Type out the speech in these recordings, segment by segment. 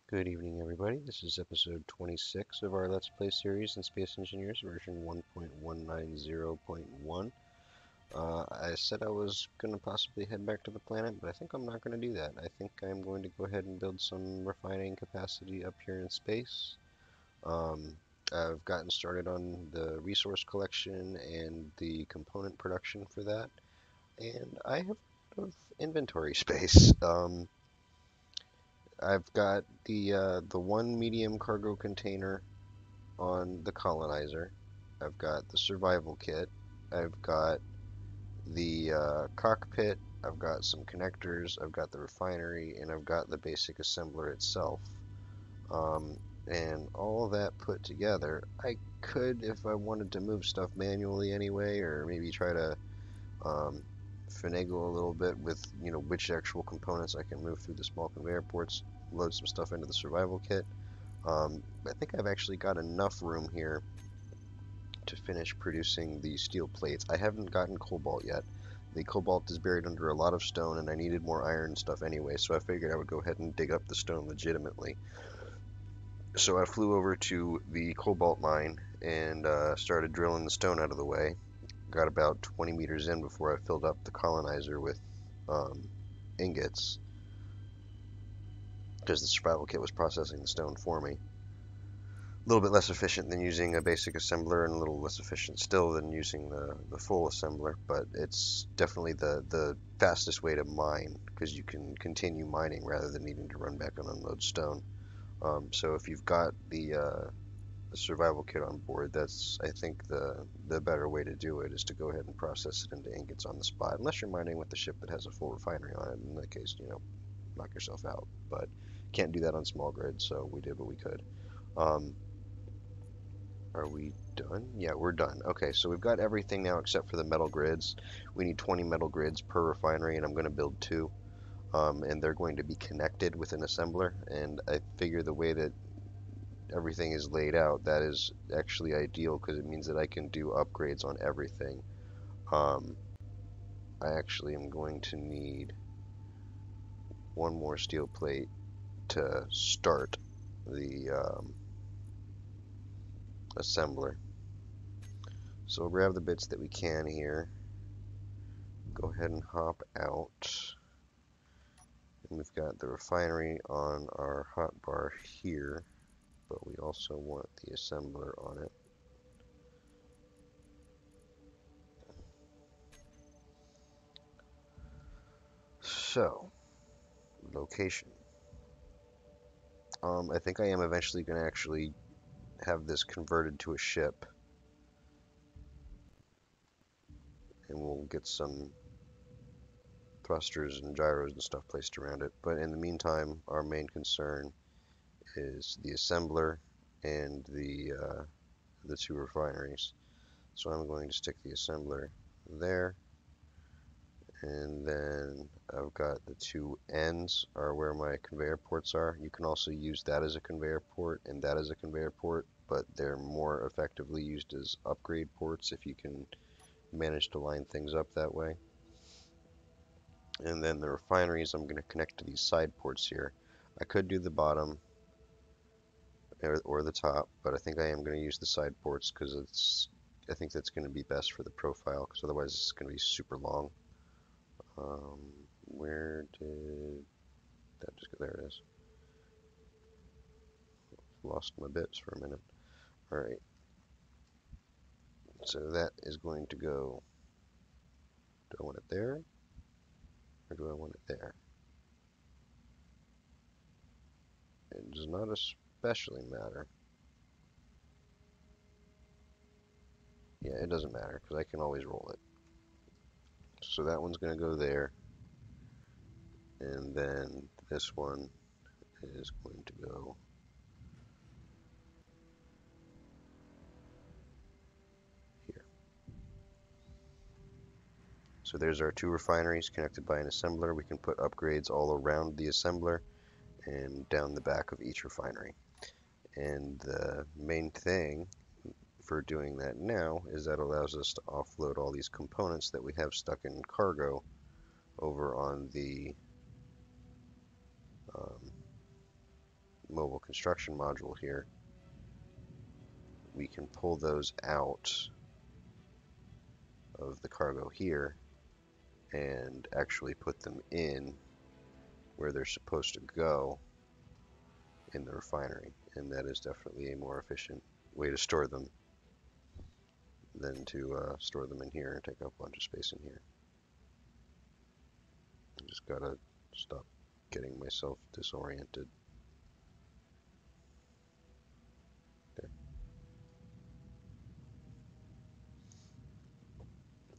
Good evening, everybody. This is episode 26 of our Let's Play series in Space Engineers, version 1.190.1. I said I was going to possibly head back to the planet, but I think I'm not going to do that. I think I'm going to go ahead and build some refining capacity up here in space. Um, I've gotten started on the resource collection and the component production for that, and I have a lot of inventory space. I've got the one medium cargo container on the Colonizer. I've got the survival kit. I've got the cockpit. I've got some connectors. I've got the refinery, and I've got the basic assembler itself. Um, and all of that put together, I could, if I wanted to move stuff manually anyway, or maybe try to um, finagle a little bit with, which actual components I can move through the small conveyor ports, load some stuff into the survival kit. I think I've actually got enough room here to finish producing the steel plates. I haven't gotten cobalt yet. The cobalt is buried under a lot of stone, and I needed more iron and stuff anyway, so I figured I would go ahead and dig up the stone legitimately. So I flew over to the cobalt mine and started drilling the stone out of the way. Got about 20 meters in before I filled up the colonizer with um, ingots, because the survival kit was processing the stone for me. A little bit less efficient than using a basic assembler, and a little less efficient still than using the full assembler, but it's definitely the fastest way to mine, because you can continue mining rather than needing to run back and unload stone. So if you've got the survival kit on board, that's, I think, the better way to do it, is to go ahead and process it into ingots on the spot, unless you're mining with the ship that has a full refinery on it. In that case, knock yourself out, but can't do that on small grid, so we did what we could. Um, Are we done? Yeah, we're done. Okay, so we've got everything now except for the metal grids. We need 20 metal grids per refinery, and I'm going to build two. And they're going to be connected with an assembler, and I figure the way that everything is laid out, that is actually ideal, because it means that I can do upgrades on everything. Um, I actually am going to need one more steel plate to start the assembler. So we'll grab the bits that we can here. Go ahead and hop out. And we've got the refinery on our hotbar here, but we also want the assembler on it. So, location. I think I am eventually going to actually have this converted to a ship, and we'll get some thrusters and gyros and stuff placed around it. But in the meantime, our main concern is the assembler and the two refineries. So I'm going to stick the assembler there, and then I've got the two ends are where my conveyor ports are. You can also use that as a conveyor port and that as a conveyor port, but they're more effectively used as upgrade ports if you can manage to line things up that way. And then the refineries, I'm going to connect to these side ports here. I could do the bottom or the top, but I think I am going to use the side ports, because I think that's going to be best for the profile, because otherwise it's going to be super long. Where did that just go? There it is. Lost my bits for a minute. Alright. So that is going to go. Do I want it there? Or do I want it there? It does not especially matter. Yeah, it doesn't matter, because I can always roll it. So that one's going to go there. And then this one is going to go here. So there's our two refineries connected by an assembler. We can put upgrades all around the assembler and down the back of each refinery. And the main thing for doing that now is that allows us to offload all these components that we have stuck in cargo over on the mobile construction module here, we can pull those out of the cargo here and actually put them in where they're supposed to go in the refinery. And that is definitely a more efficient way to store them than to store them in here and take up a bunch of space in here. I just gotta stop getting myself disoriented. There.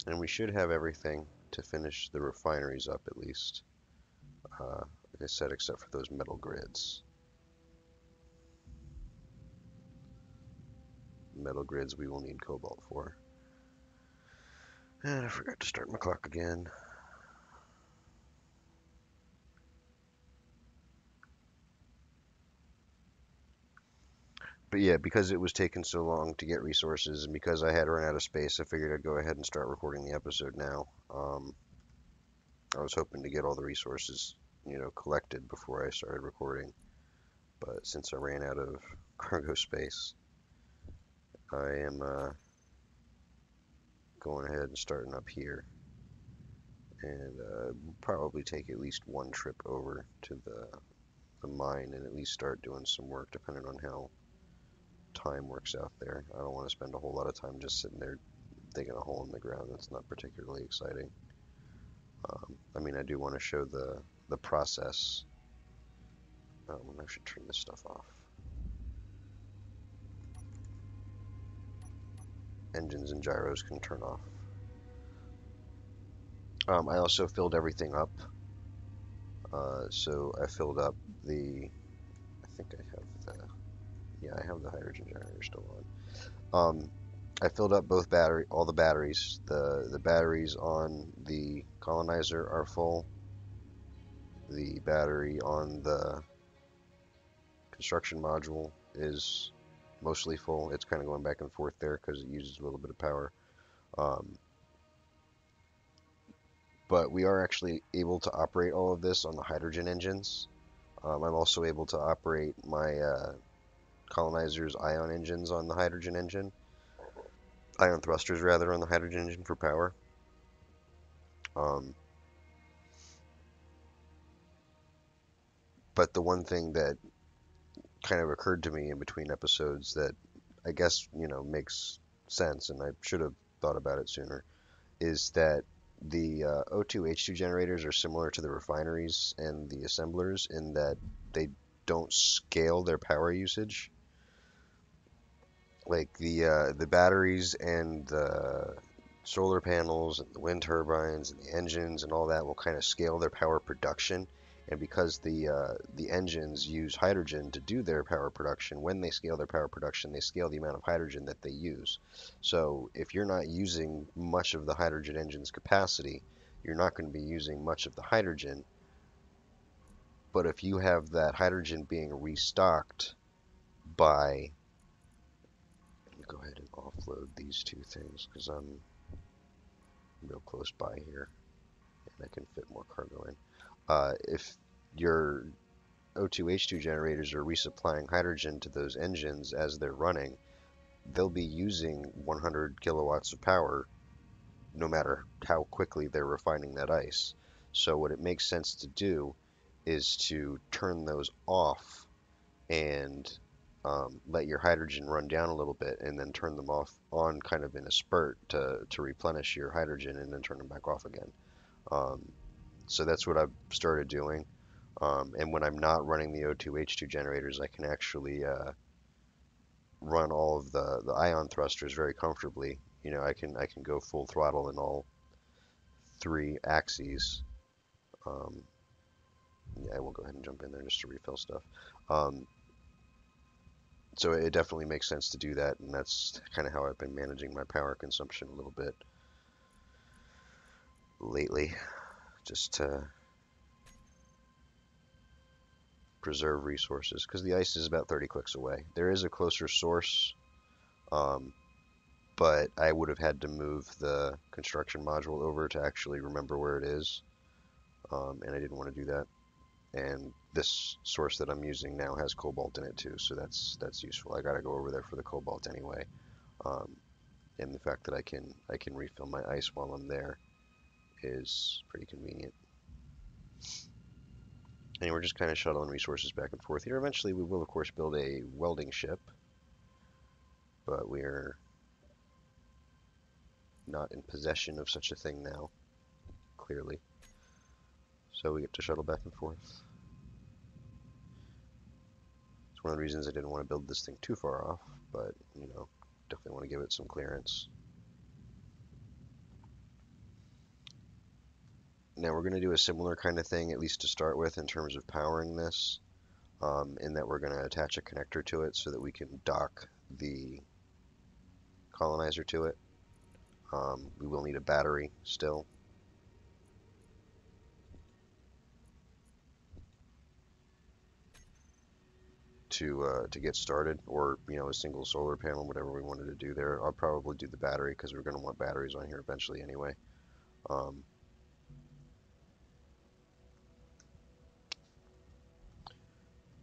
And we should have everything to finish the refineries up at least. Like I said, except for those metal grids. Metal grids we will need cobalt for. And I forgot to start my clock again. But yeah, because it was taking so long to get resources and because I had run out of space, I figured I'd go ahead and start recording the episode now. I was hoping to get all the resources, collected before I started recording. But since I ran out of cargo space, I am going ahead and starting up here. And we'll probably take at least one trip over to the mine and at least start doing some work, depending on how time works out there. I don't want to spend a whole lot of time just sitting there digging a hole in the ground. That's not particularly exciting. I mean, I do want to show the process. I should turn this stuff off. Engines and gyros can turn off. I also filled everything up. So I filled up I think I have I have the hydrogen generator still on. I filled up all the batteries. The batteries on the Colonizer are full. The battery on the construction module is mostly full. It's kind of going back and forth there because it uses a little bit of power. But we are actually able to operate all of this on the hydrogen engines. I'm also able to operate my Colonizer's ion engines on the hydrogen engine. Ion thrusters, rather, on the hydrogen engine for power. But the one thing that kind of occurred to me in between episodes that I guess, makes sense, and I should have thought about it sooner, is that the O2H2 generators are similar to the refineries and the assemblers in that they don't scale their power usage. Like the batteries and the solar panels and the wind turbines and the engines and all that will kind of scale their power production. And because the engines use hydrogen to do their power production, when they scale their power production, they scale the amount of hydrogen that they use. So if you're not using much of the hydrogen engine's capacity, you're not going to be using much of the hydrogen. But if you have that hydrogen being restocked by, let me go ahead and offload these two things because I'm real close by here and I can fit more cargo in. If your O2H2 generators are resupplying hydrogen to those engines as they're running, they'll be using 100 kilowatts of power no matter how quickly they're refining that ice. So what it makes sense to do is to turn those off and let your hydrogen run down a little bit and then turn them off on kind of in a spurt to replenish your hydrogen and then turn them back off again. So that's what I've started doing. And when I'm not running the O2H2 generators, I can actually run all of the ion thrusters very comfortably. I can go full throttle in all three axes. Yeah, I will go ahead and jump in there just to refill stuff. So it definitely makes sense to do that, and that's kind of how I've been managing my power consumption a little bit lately, just to preserve resources, because the ice is about 30 clicks away. There is a closer source, but I would have had to move the construction module over to actually remember where it is, and I didn't want to do that. And this source that I'm using now has cobalt in it too, so that's useful. I gotta go over there for the cobalt anyway. Um, and the fact that I can refill my ice while I'm there is pretty convenient. And we're just kind of shuttling resources back and forth here. Eventually we will of course build a welding ship, but we're not in possession of such a thing now, clearly. So we get to shuttle back and forth. It's one of the reasons I didn't want to build this thing too far off, but, you know, definitely want to give it some clearance. Now we're going to do a similar kind of thing, at least to start with, in terms of powering this, in that we're going to attach a connector to it so that we can dock the colonizer to it. We will need a battery still. To get started, or a single solar panel, whatever we wanted to do there. I'll probably do the battery because we're going to want batteries on here eventually anyway. Um,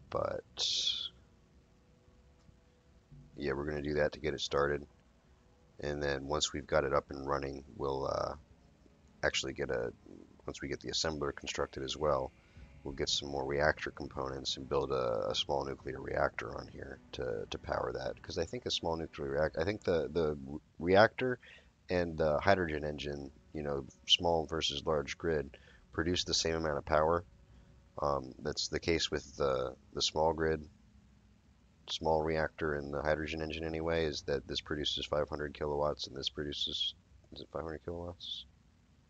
but yeah, we're going to do that to get it started, and then once we've got it up and running, we'll actually once we get the assembler constructed as well, we'll get some more reactor components and build a small nuclear reactor on here to power that. Because I think a small nuclear reactor, I think the reactor and the hydrogen engine, small versus large grid, produce the same amount of power. That's the case with the small grid, small reactor, and the hydrogen engine anyway, is that this produces 500 kilowatts and this produces, is it 500 kilowatts?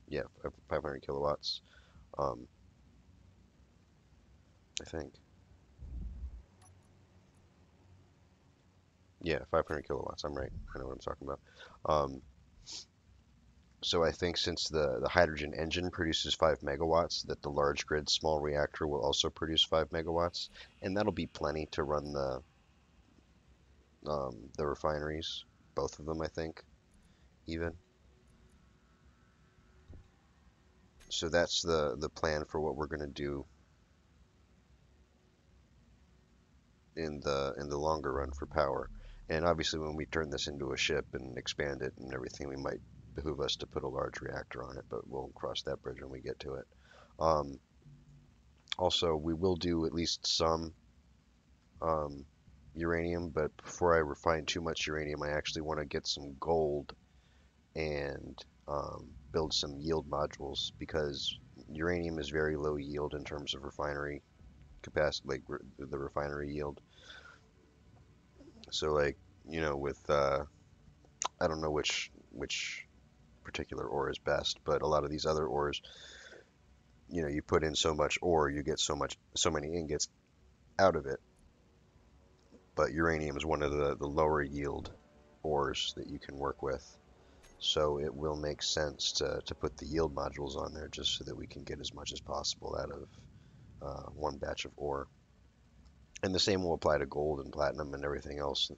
Yeah, 500 kilowatts, I think. Yeah, 500 kilowatts. I'm right. I know what I'm talking about. Um, so I think since the hydrogen engine produces 5 megawatts, that the large grid small reactor will also produce 5 megawatts, and that'll be plenty to run the refineries, both of them, I think, even. So that's the plan for what we're going to do in the longer run for power. And obviously, when we turn this into a ship and expand it and everything, we might behoove us to put a large reactor on it, but we'll cross that bridge when we get to it. Um, Also, we will do at least some um, uranium, but before I refine too much uranium, I actually want to get some gold and build some yield modules, because uranium is very low yield in terms of refinery capacity, like the refinery yield. So, like, with I don't know which particular ore is best, but a lot of these other ores, you put in so much ore, you get so many ingots out of it. But uranium is one of the lower yield ores that you can work with. So it will make sense to put the yield modules on there just so that we can get as much as possible out of one batch of ore. And the same will apply to gold and platinum and everything else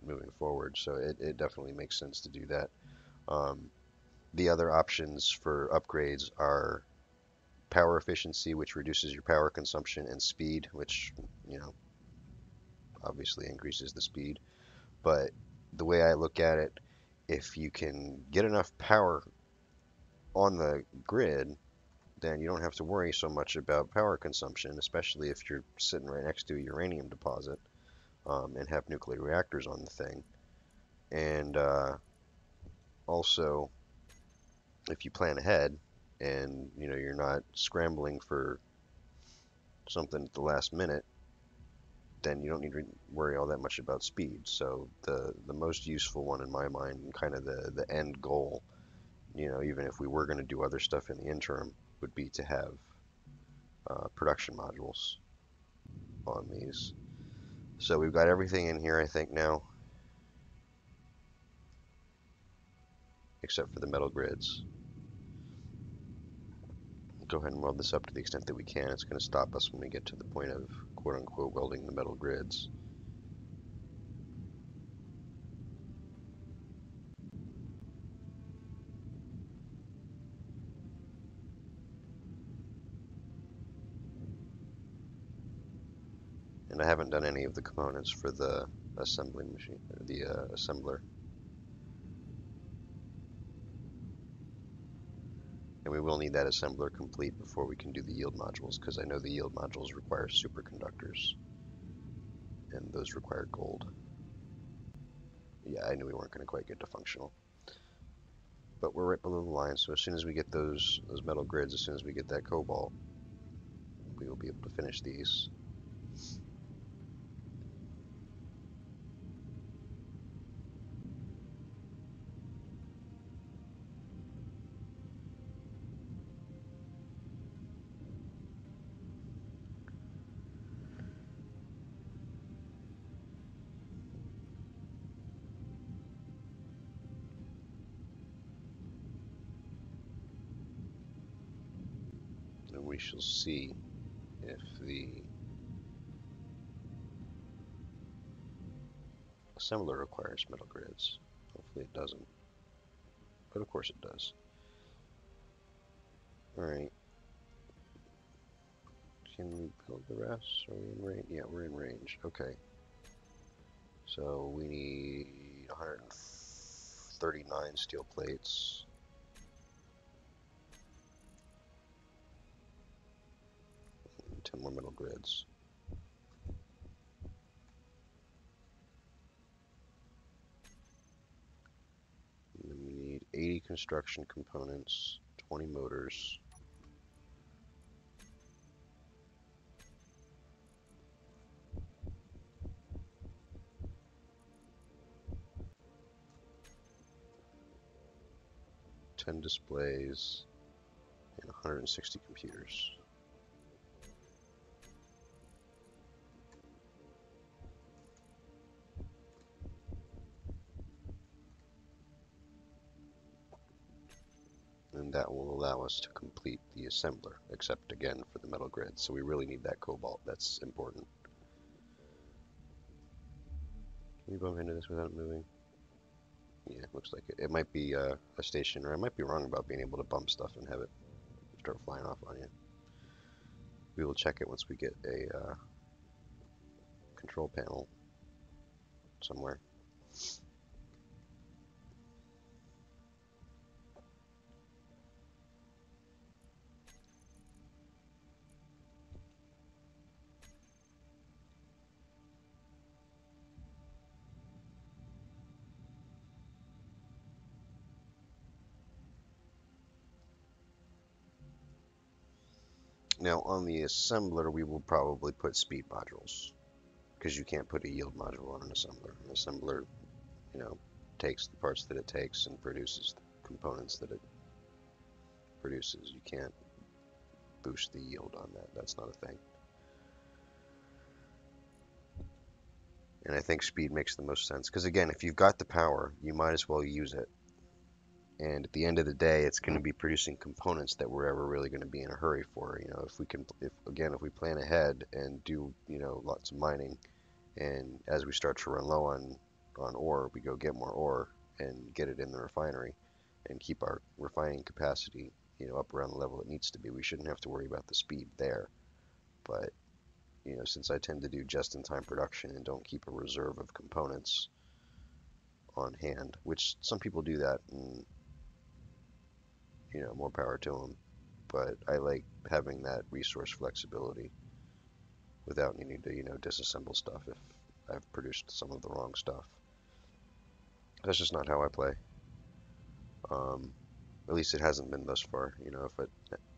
moving forward. So it definitely makes sense to do that. Um, the other options for upgrades are power efficiency, which reduces your power consumption, and speed, which, obviously increases the speed. But the way I look at it, if you can get enough power on the grid, then you don't have to worry so much about power consumption, especially if you're sitting right next to a uranium deposit, and have nuclear reactors on the thing. And also, if you plan ahead and you're not scrambling for something at the last minute, then you don't need to worry all that much about speed. So the most useful one in my mind, and kind of the end goal, even if we were going to do other stuff in the interim, would be to have production modules on these. So we've got everything in here, I think, now, except for the metal grids. Go ahead and weld this up to the extent that we can. It's going to stop us when we get to the point of quote-unquote welding the metal grids. And I haven't done any of the components for the assembly machine, the assembler. And we will need that assembler complete before we can do the yield modules, because I know the yield modules require superconductors, and those require gold. Yeah, I knew we weren't going to quite get to functional. But we're right below the line, so as soon as we get those metal grids, as soon as we get that cobalt, we will be able to finish these. And we shall see if the assembler requires metal grids. Hopefully it doesn't, but of course it does. Alright, can we build the rest? Are we in range? Yeah, we're in range. Okay. So we need 139 steel plates. And 10 more metal grids. And then we need 80 construction components, 20 motors. Ten displays, and 160 computers. And that will allow us to complete the assembler, except again for the metal grid. So we really need that cobalt. That's important. Can we bump into this without moving? Yeah, looks like it. It might be a station, or I might be wrong about being able to bump stuff and have it start flying off on you. We will check it once we get a control panel somewhere. Now on the assembler, we will probably put speed modules, because you can't put a yield module on an assembler. An assembler, you know, takes the parts that it takes and produces the components that it produces. You can't boost the yield on that. That's not a thing. And I think speed makes the most sense, because again, if you've got the power, you might as well use it. And at the end of the day, it's going to be producing components that we're ever really going to be in a hurry for. You know, if we can, if we plan ahead and do, you know, lots of mining, and as we start to run low on ore, we go get more ore and get it in the refinery, and keep our refining capacity, you know, up around the level it needs to be. We shouldn't have to worry about the speed there. But you know, since I tend to do just-in-time production and don't keep a reserve of components on hand, which some people do that, and you know, more power to them. But I like having that resource flexibility without needing to, you know, disassemble stuff if I've produced some of the wrong stuff. That's just not how I play. At least it hasn't been thus far. You know, if it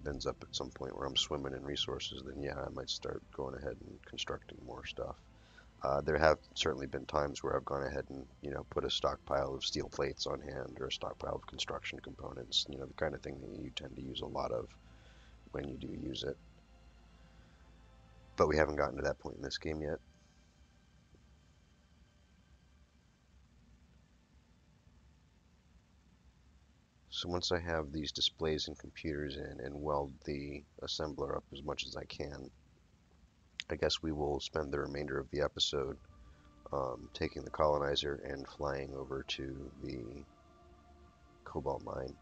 ends up at some point where I'm swimming in resources, then yeah, I might start going ahead and constructing more stuff. There have certainly been times where I've gone ahead and, you know, put a stockpile of steel plates on hand, or a stockpile of construction components, you know, the kind of thing that you tend to use a lot of when you do use it. But we haven't gotten to that point in this game yet. So once I have these displays and computers in and weld the assembler up as much as I can, I guess we will spend the remainder of the episode taking the colonizer and flying over to the cobalt mine.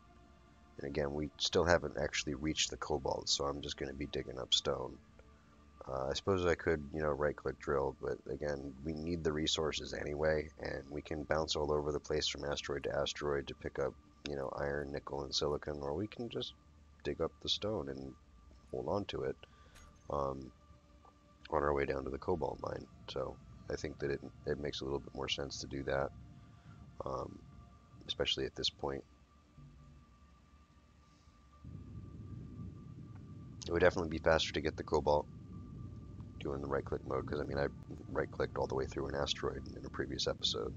And again, we still haven't actually reached the cobalt, so I'm just going to be digging up stone I suppose I could, right-click drill, but again, we need the resources anyway, and we can bounce all over the place from asteroid to asteroid to pick up, iron, nickel, and silicon, or we can just dig up the stone and hold on to it um, on our way down to the cobalt mine. So I think that it makes a little bit more sense to do that, um, especially at this point. It would definitely be faster to get the cobalt doing the right-click mode, because I mean I right-clicked all the way through an asteroid in a previous episode.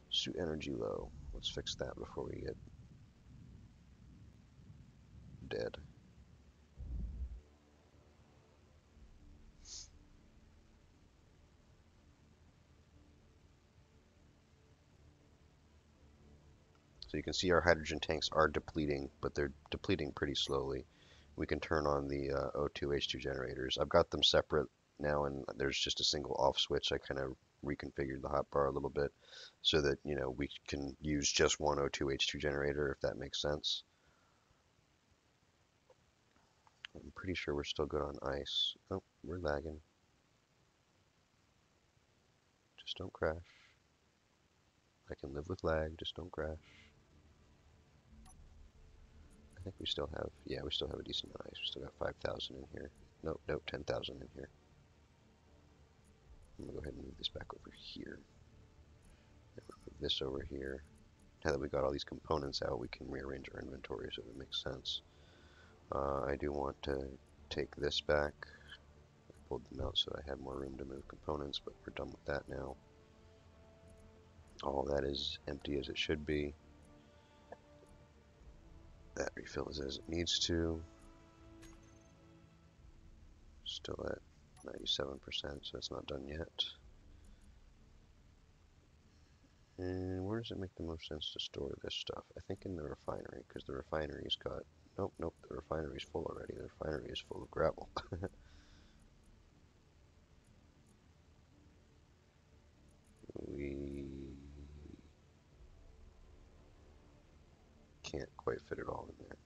Suit energy low. Let's fix that before we get dead. So you can see our hydrogen tanks are depleting, but they're depleting pretty slowly. We can turn on the O2H2 generators. I've got them separate now, and there's just a single off switch. I kind of reconfigured the hotbar a little bit so that, we can use just one O2H2 generator, if that makes sense. I'm pretty sure we're still good on ice. Oh, we're lagging. Just don't crash. I can live with lag, just don't crash. I think we still have, yeah, we still have a decent amount of ice. We still got 5,000 in here. Nope, 10,000 in here. I'm gonna go ahead and move this back over here. And move this over here. Now that we got all these components out, we can rearrange our inventory so it makes sense. I do want to take this back. I pulled them out so I had more room to move components, but we're done with that now. All that is empty as it should be. That refills as it needs to. Still at 97%, so it's not done yet. And where does it make the most sense to store this stuff? I think in the refinery, because the refinery's got... Nope, the refinery's full already. The refinery is full of gravel. We can't quite fit it all in there.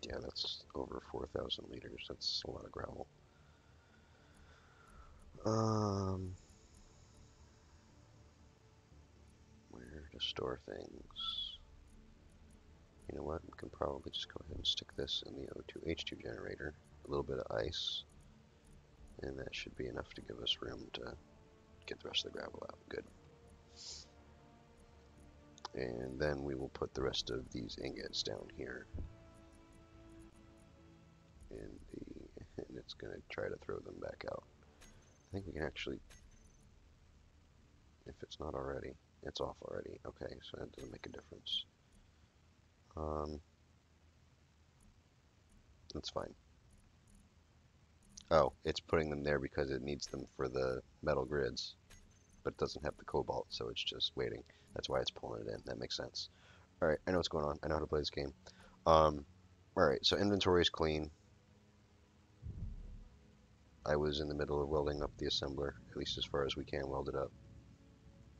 Yeah, that's over 4,000 liters. That's a lot of gravel. Where to store things? You know what? We can probably just go ahead and stick this in the O2H2 generator. A little bit of ice. And that should be enough to give us room to get the rest of the gravel out. Good. And then we will put the rest of these ingots down here. And it's going to try to throw them back out. I think we can actually, if it's not already, it's off already. Okay, so that doesn't make a difference. That's fine. Oh, it's putting them there because it needs them for the metal grids, but it doesn't have the cobalt, so it's just waiting. That's why it's pulling it in. That makes sense. All right, I know what's going on. I know how to play this game. All right, so inventory is clean. I was in the middle of welding up the assembler, at least as far as we can weld it up.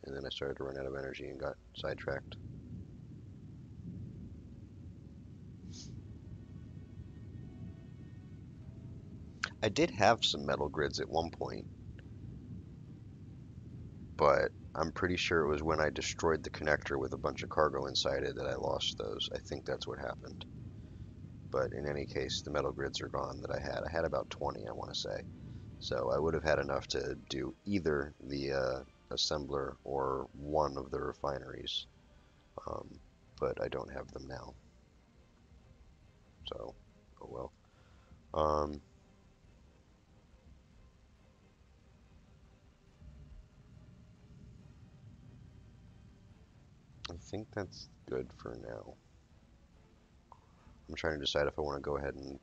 And then I started to run out of energy and got sidetracked. I did have some metal grids at one point, but I'm pretty sure it was when I destroyed the connector with a bunch of cargo inside it that I lost those. I think that's what happened. But in any case, the metal grids are gone that I had. I had about 20, I want to say. So I would have had enough to do either the assembler or one of the refineries. But I don't have them now. So, oh well. I think that's good for now. I'm trying to decide if I want to go ahead and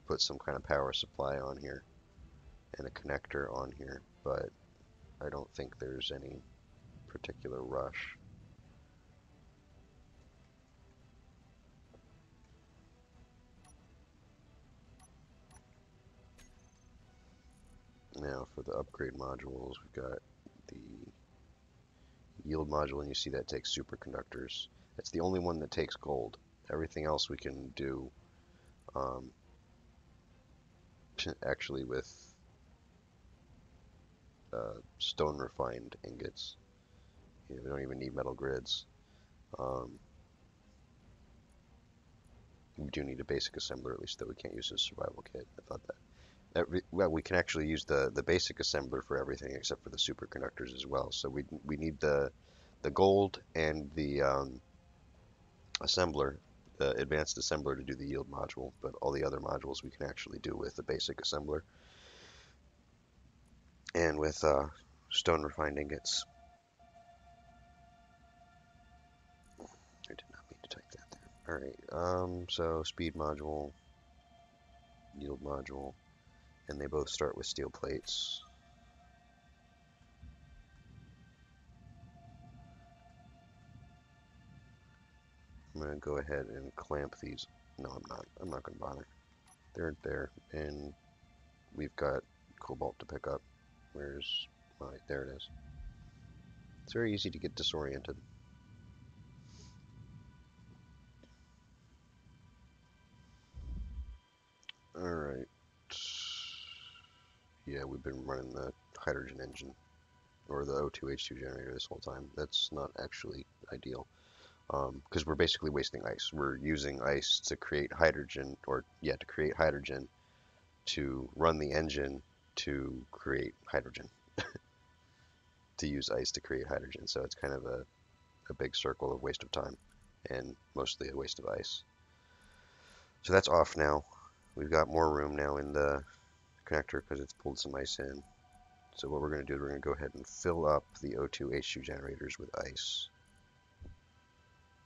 put some kind of power supply on here and a connector on here, but I don't think there's any particular rush. Now for the upgrade modules, we've got the yield module, and you see that takes superconductors. It's the only one that takes gold. Everything else we can do um, actually with stone refined ingots. You know, we don't even need metal grids. Um, we do need a basic assembler, at least, that we can't use as a survival kit. I thought well, we can actually use the basic assembler for everything except for the superconductors as well. So we need the gold and the assembler, the advanced assembler to do the yield module, but all the other modules we can actually do with the basic assembler and with stone refined ingots. I did not mean to type that there. Alright, so speed module, yield module, and they both start with steel plates. I'm going to go ahead and clamp these. No, I'm not. I'm not going to bother. They're there, and we've got cobalt to pick up. Where's my... There it is. It's very easy to get disoriented. Alright. Yeah, we've been running the hydrogen engine, or the O2H2 generator this whole time. That's not actually ideal, because we're basically wasting ice. We're using ice to create hydrogen, or yeah, to create hydrogen, to run the engine to create hydrogen, to use ice to create hydrogen. So it's kind of a big circle of waste of time, and mostly a waste of ice. So that's off now. We've got more room now in the connector because it's pulled some ice in. So what we're going to do is we're going to go ahead and fill up the O2H2 generators with ice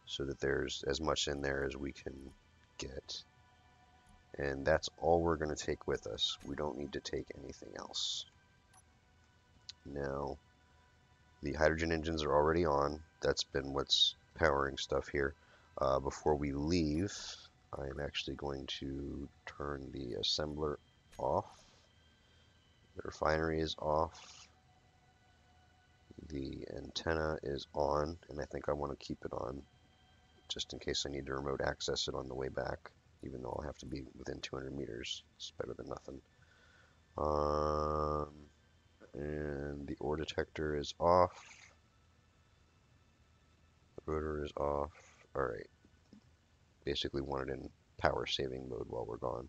so that there's as much in there as we can get. And that's all we're going to take with us. We don't need to take anything else. Now, the hydrogen engines are already on. That's been what's powering stuff here. Before we leave, I'm actually going to turn the assembler off. The refinery is off. The antenna is on, and I think I want to keep it on just in case I need to remote access it on the way back, even though I'll have to be within 200 meters. It's better than nothing. And the ore detector is off. The rotor is off. Alright. Basically want it in power saving mode while we're gone,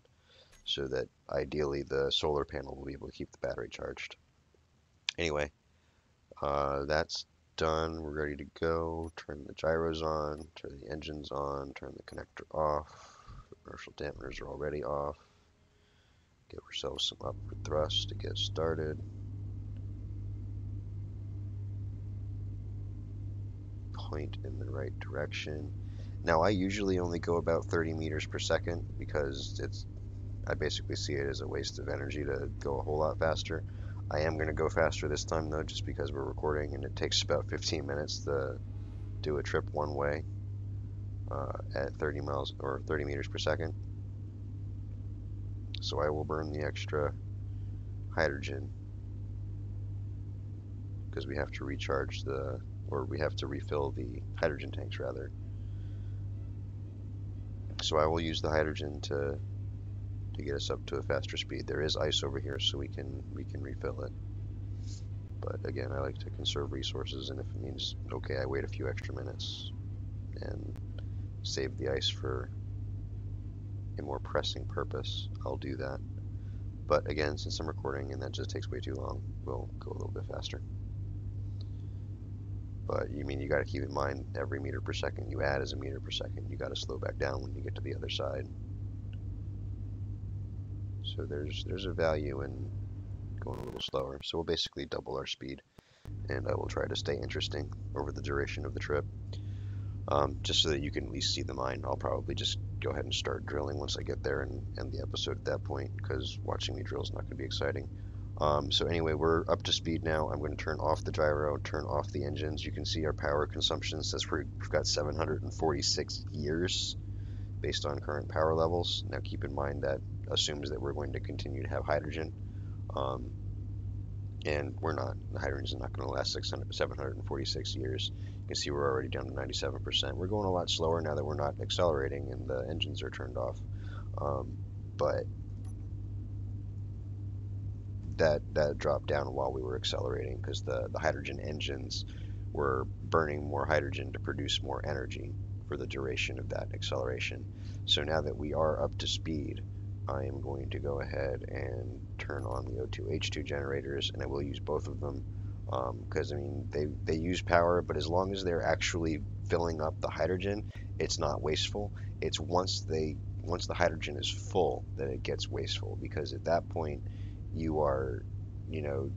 so that ideally the solar panel will be able to keep the battery charged. Anyway, that's done. We're ready to go. Turn the gyros on, turn the engines on, turn the connector off. The inertial dampeners are already off. Give ourselves some upward thrust to get started. Point in the right direction. Now I usually only go about 30 meters per second because I basically see it as a waste of energy to go a whole lot faster. I am going to go faster this time though, just because we're recording and it takes about 15 minutes to do a trip one way at 30 miles or 30 meters per second. So I will burn the extra hydrogen because we have to recharge we have to refill the hydrogen tanks rather. So I will use the hydrogen to get us up to a faster speed. There is ice over here, so we can refill it. But again, I like to conserve resources, and if it means, okay, I wait a few extra minutes and save the ice for a more pressing purpose, I'll do that. But again, since I'm recording and that just takes way too long, we'll go a little bit faster. But you got to keep in mind every meter per second you add is a meter per second. You got to slow back down when you get to the other side. So there's a value in going a little slower. So we'll basically double our speed, and I will try to stay interesting over the duration of the trip. Just so that you can at least see the mine. I'll probably just go ahead and start drilling once I get there and end the episode at that point, because watching me drill is not going to be exciting. So anyway, we're up to speed now. I'm going to turn off the gyro, turn off the engines. You can see our power consumption says we've got 746 years based on current power levels. Now keep in mind that assumes that we're going to continue to have hydrogen. And we're not. The hydrogen is not going to last 746 years. You can see we're already down to 97%. We're going a lot slower now that we're not accelerating and the engines are turned off. But that dropped down while we were accelerating because the hydrogen engines were burning more hydrogen to produce more energy for the duration of that acceleration. So now that we are up to speed, I am going to go ahead and turn on the O2H2 generators, and I will use both of them because I mean they use power, but as long as they're actually filling up the hydrogen, it's not wasteful. It's once the hydrogen is full that it gets wasteful because at that point you are,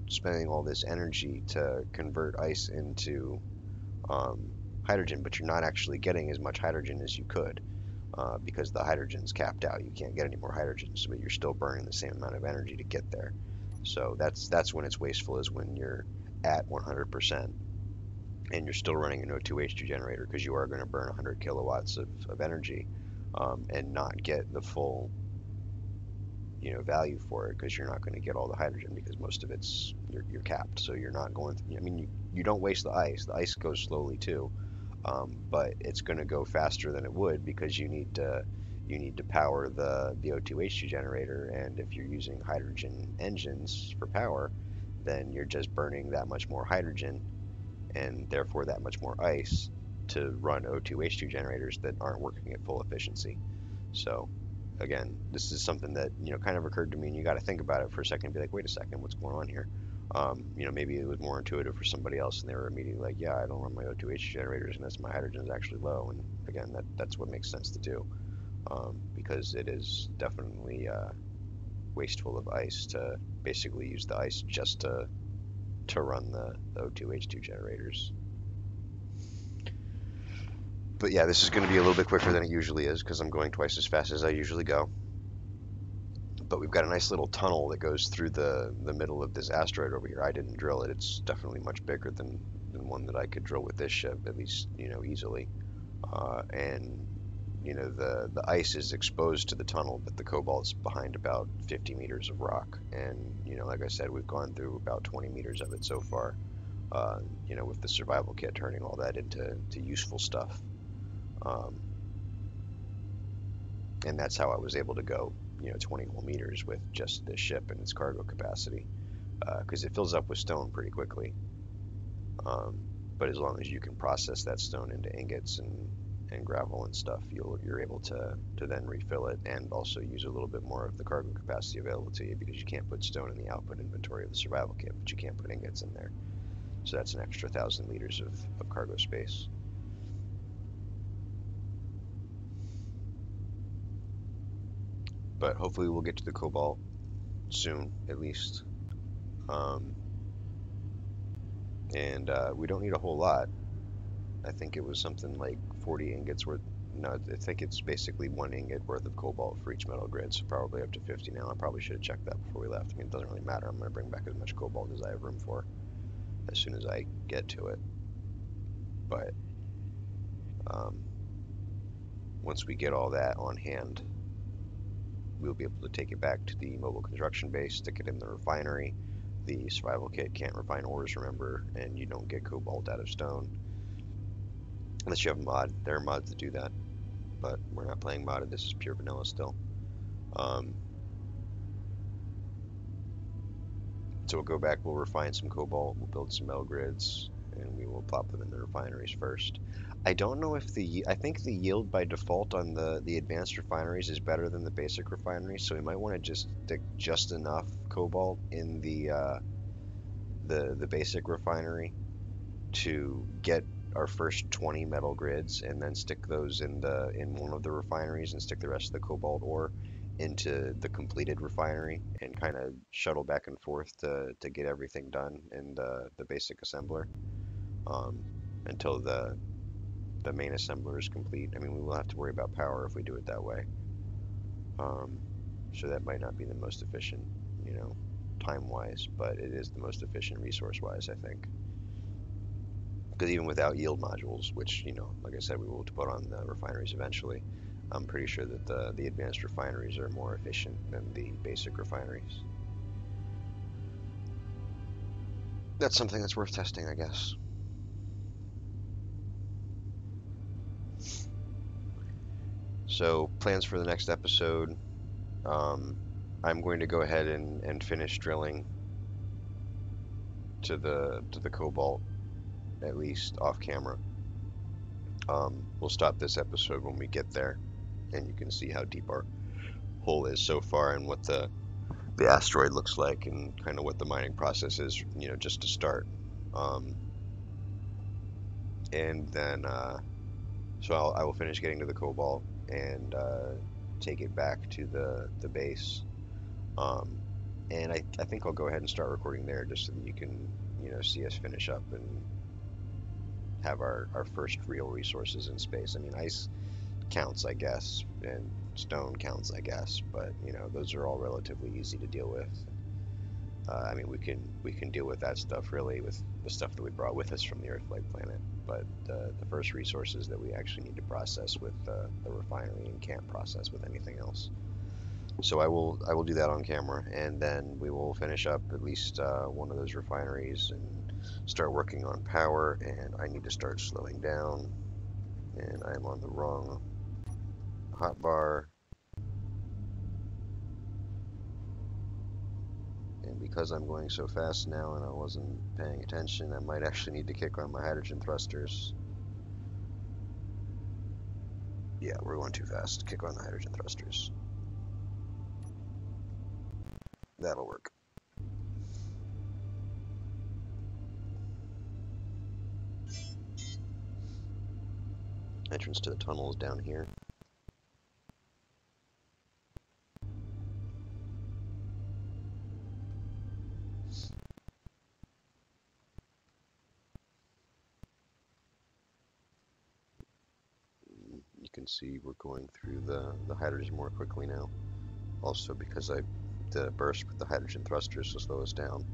spending all this energy to convert ice into um, hydrogen, but you're not actually getting as much hydrogen as you could because the hydrogen's capped out. You can't get any more hydrogen, so but you're still burning the same amount of energy to get there. So that's when it's wasteful, is when you're at 100% and you're still running an O2H2 generator because you are going to burn 100 kilowatts of energy and not get the full value for it because you're not going to get all the hydrogen because most of it's you're capped. So you're not going. I mean, you don't waste the ice. The ice goes slowly too, but it's going to go faster than it would because you need to power the O2H2 generator. And if you're using hydrogen engines for power, then you're just burning that much more hydrogen and therefore that much more ice to run O2H2 generators that aren't working at full efficiency. So again, this is something that kind of occurred to me, and you got to think about it for a second and be like, wait a second, what's going on here? Maybe it was more intuitive for somebody else, and they were immediately like, yeah, I don't run my O2H generators unless my hydrogen is actually low. And again, that's what makes sense to do because it is definitely wasteful of ice to basically use the ice just to run the O2H2 generators. But yeah, this is going to be a little bit quicker than it usually is because I'm going twice as fast as I usually go. But we've got a nice little tunnel that goes through the middle of this asteroid over here. I didn't drill it. It's definitely much bigger than one that I could drill with this ship, at least, easily. And, the ice is exposed to the tunnel, but the cobalt's behind about 50 meters of rock. And, like I said, we've gone through about 20 meters of it so far, with the survival kit turning all that into useful stuff. Um, and that's how I was able to go 20 whole meters with just this ship and its cargo capacity because it fills up with stone pretty quickly. um, but as long as you can process that stone into ingots and gravel and stuff, you're able to then refill it and also use a little bit more of the cargo capacity available to you because you can't put stone in the output inventory of the survival kit, but you can't put ingots in there. So that's an extra 1,000 liters of cargo space. But hopefully we'll get to the cobalt soon, at least. Um, and we don't need a whole lot. I think it was something like 40 ingots worth. No, I think it's basically 1 ingot worth of cobalt for each metal grid, so probably up to 50 now. I probably should have checked that before we left. I mean, it doesn't really matter. I'm going to bring back as much cobalt as I have room for as soon as I get to it. But um, once we get all that on hand, we'll be able to take it back to the mobile construction base, stick it in the refinery. The survival kit can't refine ores, remember, and you don't get cobalt out of stone unless you have a mod. There are mods that do that, but we're not playing modded. This is pure vanilla still. Um, so we'll go back, we'll refine some cobalt, we'll build some metal grids, and we will plop them in the refineries first. I don't know if I think the yield by default on the advanced refineries is better than the basic refineries, so we might want to just stick just enough cobalt in the basic refinery to get our first 20 metal grids and then stick those in one of the refineries and stick the rest of the cobalt ore into the completed refinery and kind of shuttle back and forth to get everything done in the basic assembler um, until the main assembler is complete. I mean, we will have to worry about power if we do it that way. Um, so that might not be the most efficient, time-wise, but it is the most efficient resource-wise, I think. Because even without yield modules, which, like I said, we will put on the refineries eventually, I'm pretty sure that the advanced refineries are more efficient than the basic refineries. That's something that's worth testing, I guess. So plans for the next episode. Um, I'm going to go ahead and finish drilling to the cobalt, at least off camera. We'll stop this episode when we get there, and you can see how deep our hole is so far and what the asteroid looks like and kind of what the mining process is, just to start. Um, and then, so I will finish getting to the cobalt and take it back to the base. Um, and I think I'll go ahead and start recording there just so that you can, see us finish up and have our first real resources in space. I mean, ice counts, I guess, and stone counts, I guess, but those are all relatively easy to deal with. I mean, we can deal with that stuff really with the stuff that we brought with us from the Earth-like planet, but the first resources that we actually need to process with the refinery and can't process with anything else. So I will do that on camera, and then we will finish up at least one of those refineries and start working on power. And I need to start slowing down, and I'm on the wrong hotbar. And because I'm going so fast now and I wasn't paying attention, I might actually need to kick on my hydrogen thrusters. Yeah, we're going too fast. Kick on the hydrogen thrusters. That'll work. Entrance to the tunnel is down here. You can see we're going through the hydrogen more quickly now. Also because the burst with the hydrogen thrusters to slow us down.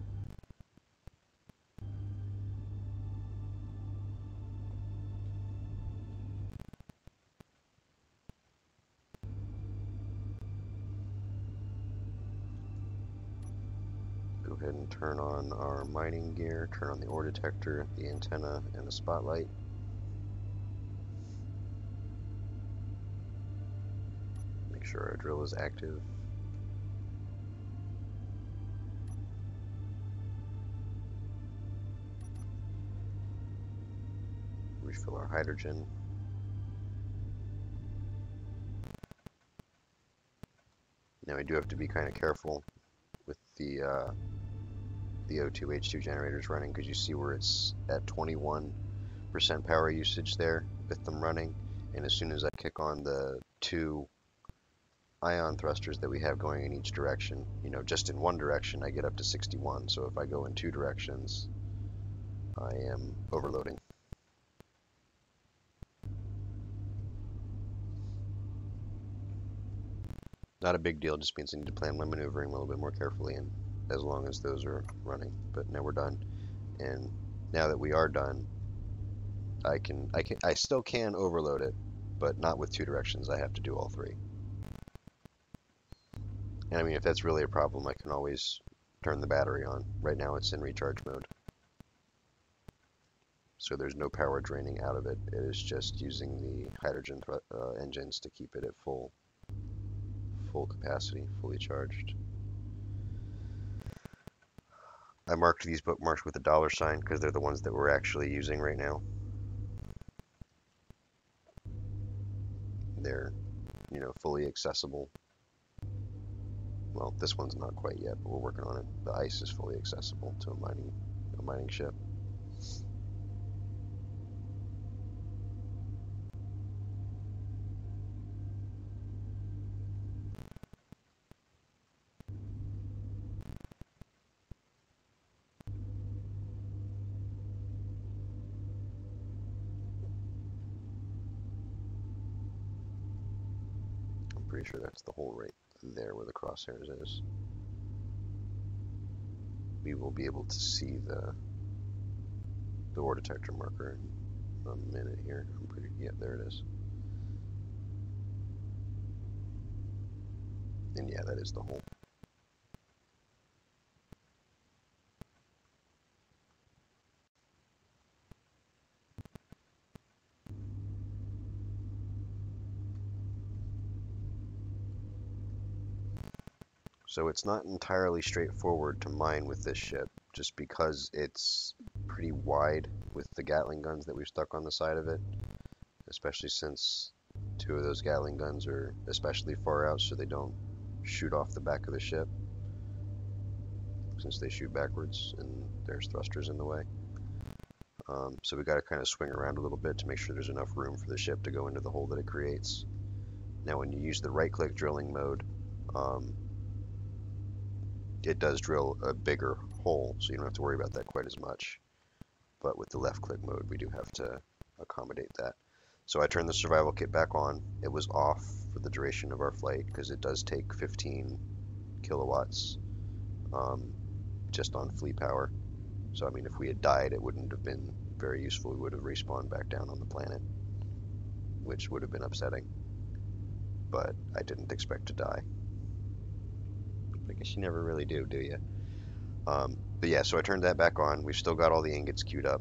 Go ahead and turn on our mining gear, turn on the ore detector, the antenna, and the spotlight. Make sure our drill is active. Refill our hydrogen. Now we do have to be kind of careful with the O2H2 generators running, because you see where it's at 21% power usage there with them running, and as soon as I kick on the two ion thrusters that we have going in each direction, just in one direction I get up to 61, so if I go in two directions I am overloading. Not a big deal, just means I need to plan my maneuvering a little bit more carefully, and as long as those are running. But now we're done, and now that we are done, I still can overload it, but not with two directions. I have to do all three. And I mean, if that's really a problem, I can always turn the battery on. Right now it's in recharge mode, so there's no power draining out of it. It is just using the hydrogen engines to keep it at full capacity, fully charged. I marked these bookmarks with a $sign because they're the ones that we're actually using right now. They're, fully accessible. Well, this one's not quite yet, but we're working on it. The ice is fully accessible to a mining ship. I'm pretty sure that's the hole right there where the crosshairs is. We will be able to see the ore detector marker in a minute here. Yeah, there it is. And yeah, that is the hole. So it's not entirely straightforward to mine with this ship, just because it's pretty wide with the Gatling guns that we've stuck on the side of it, especially since two of those Gatling guns are especially far out so they don't shoot off the back of the ship, since they shoot backwards and there's thrusters in the way. So we got to kind of swing around a little bit to make sure there's enough room for the ship to go into the hole that it creates. Now when you use the right-click drilling mode, it does drill a bigger hole, so you don't have to worry about that quite as much. But with the left-click mode, we do have to accommodate that. So I turned the survival kit back on. It was off for the duration of our flight because it does take 15 kilowatts just on flea power. So I mean, if we had died, it wouldn't have been very useful. We would have respawned back down on the planet, which would have been upsetting. But I didn't expect to die. I guess you never really do you? But yeah, so I turned that back on. We've still got all the ingots queued up.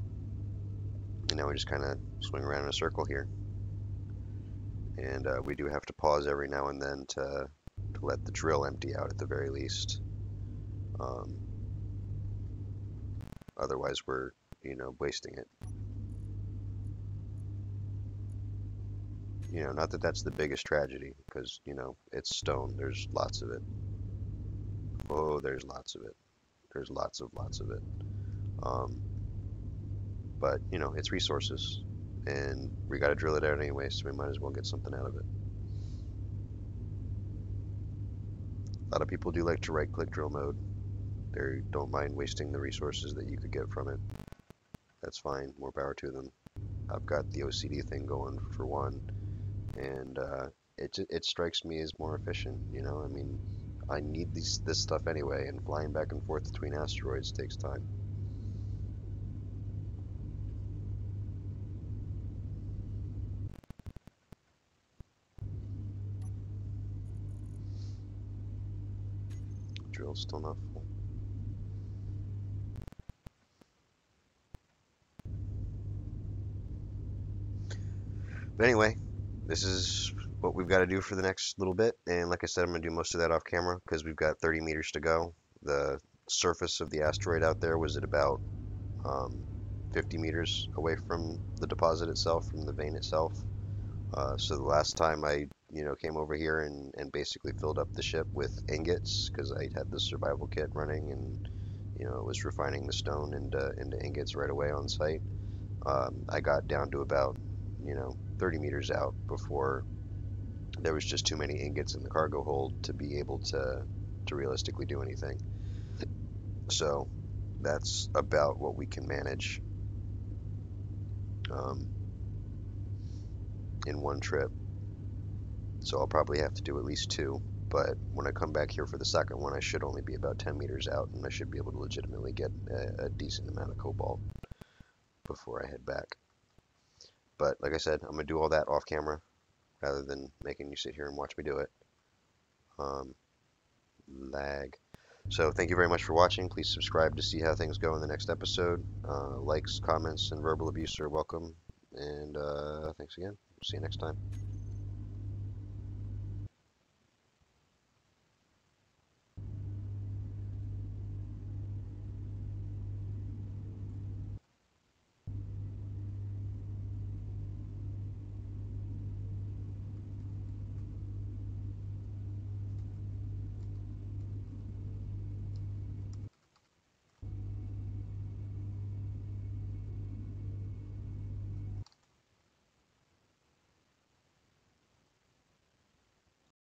And now we just kind of swing around in a circle here. And we do have to pause every now and then to let the drill empty out at the very least. Otherwise we're, wasting it. Not that that's the biggest tragedy, because, it's stone. There's lots of it. Oh, there's lots of it. There's lots of it. But, it's resources. And we got to drill it out anyway, so we might as well get something out of it. A lot of people do like to right-click drill mode. They don't mind wasting the resources that you could get from it. That's fine. More power to them. I've got the OCD thing going for one, and it strikes me as more efficient. I mean, I need this stuff anyway, and flying back and forth between asteroids takes time. Drill's still not full. But anyway, this is what we've got to do for the next little bit. And like I said, I'm going to do most of that off camera because we've got 30 meters to go. The surface of the asteroid out there was at about 50 meters away from the deposit itself, from the vein itself. So the last time I, came over here and basically filled up the ship with ingots because I had the survival kit running and, it was refining the stone into ingots right away on site. I got down to about 30 meters out before there was just too many ingots in the cargo hold to be able to realistically do anything. So that's about what we can manage in one trip. So I'll probably have to do at least two, but when I come back here for the second one, I should only be about 10 meters out, and I should be able to legitimately get a decent amount of cobalt before I head back. But like I said, I'm going to do all that off camera rather than making you sit here and watch me do it. Lag. So thank you very much for watching. Please subscribe to see how things go in the next episode. Likes, comments, and verbal abuse are welcome. And thanks again. See you next time.